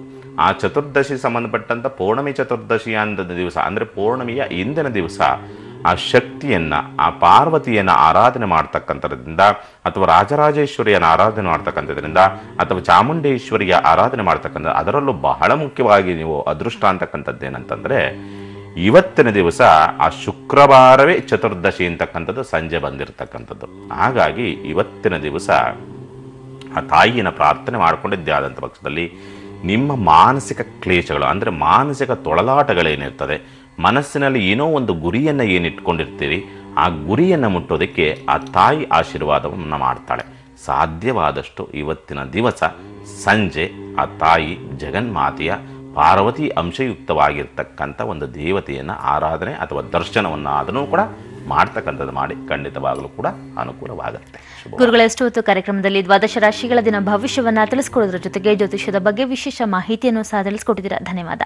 ಆ ಚತುರ್ದಶಿ ಸಂಬಂಧಪಟ್ಟಂಥ ಪೌರ್ಣಮಿ ಚತುರ್ದಶಿ ಅಂದ ದಿವಸ ಅಂದರೆ ಪೌರ್ಣಮಿಯ ಹಿಂದಿನ ದಿವಸ ಆ ಶಕ್ತಿಯನ್ನು, ಆ ಪಾರ್ವತಿಯನ್ನು ಆರಾಧನೆ ಮಾಡ್ತಕ್ಕಂಥದ್ರಿಂದ, ಅಥವಾ ರಾಜರಾಜೇಶ್ವರಿಯನ್ನು ಆರಾಧನೆ ಮಾಡ್ತಕ್ಕಂಥದ್ರಿಂದ, ಅಥವಾ ಚಾಮುಂಡೇಶ್ವರಿಯ ಆರಾಧನೆ ಮಾಡ್ತಕ್ಕಂಥ, ಅದರಲ್ಲೂ ಬಹಳ ಮುಖ್ಯವಾಗಿ ನೀವು ಅದೃಷ್ಟ ಅಂತಕ್ಕಂಥದ್ದು ಏನಂತಂದರೆ ಇವತ್ತಿನ ದಿವಸ ಆ ಶುಕ್ರವಾರವೇ ಚತುರ್ದಶಿ ಅಂತಕ್ಕಂಥದ್ದು ಸಂಜೆ ಬಂದಿರತಕ್ಕಂಥದ್ದು. ಹಾಗಾಗಿ ಇವತ್ತಿನ ದಿವಸ ಆ ತಾಯಿಯನ್ನು ಪ್ರಾರ್ಥನೆ ಮಾಡಿಕೊಂಡಿದ್ದೇ ಆದಂಥ ಪಕ್ಷದಲ್ಲಿ ನಿಮ್ಮ ಮಾನಸಿಕ ಕ್ಲೇಶಗಳು ಅಂದರೆ ಮಾನಸಿಕ ತೊಳಲಾಟಗಳೇನಿರ್ತದೆ, ಮನಸ್ಸಿನಲ್ಲಿ ಏನೋ ಒಂದು ಗುರಿಯನ್ನು ಏನಿಟ್ಕೊಂಡಿರ್ತೀರಿ, ಆ ಗುರಿಯನ್ನು ಮುಟ್ಟೋದಕ್ಕೆ ಆ ತಾಯಿ ಆಶೀರ್ವಾದವನ್ನು ಮಾಡ್ತಾಳೆ. ಸಾಧ್ಯವಾದಷ್ಟು ಇವತ್ತಿನ ದಿವಸ ಸಂಜೆ ಆ ತಾಯಿ ಜಗನ್ಮಾತೆಯ ಪಾರ್ವತಿ ಅಂಶಯುಕ್ತವಾಗಿರ್ತಕ್ಕಂಥ ಒಂದು ದೇವತೆಯನ್ನು ಆರಾಧನೆ ಅಥವಾ ದರ್ಶನವನ್ನು ಅದನ್ನು ಕೂಡ ಮಾಡ್ತಕ್ಕಂಥದ್ದು ಮಾಡಿ ಖಂಡಿತವಾಗಲೂ ಕೂಡ ಅನುಕೂಲವಾಗುತ್ತೆ. ಗುರುಗಳ ಎಷ್ಟು ಹೊತ್ತು ಕಾರ್ಯಕ್ರಮದಲ್ಲಿ ದ್ವಾದಶ ರಾಶಿಗಳ ದಿನ ಭವಿಷ್ಯವನ್ನ ತಿಳಿಸ್ಕೊಡೋದ್ರ ಜೊತೆಗೆ ಜ್ಯೋತಿಷ್ಯದ ಬಗ್ಗೆ ವಿಶೇಷ ಮಾಹಿತಿಯನ್ನು ಸಹ ತಿಳಿಸ್ಕೊಟ್ಟಿದ್ದೀರಾ. ಧನ್ಯವಾದ.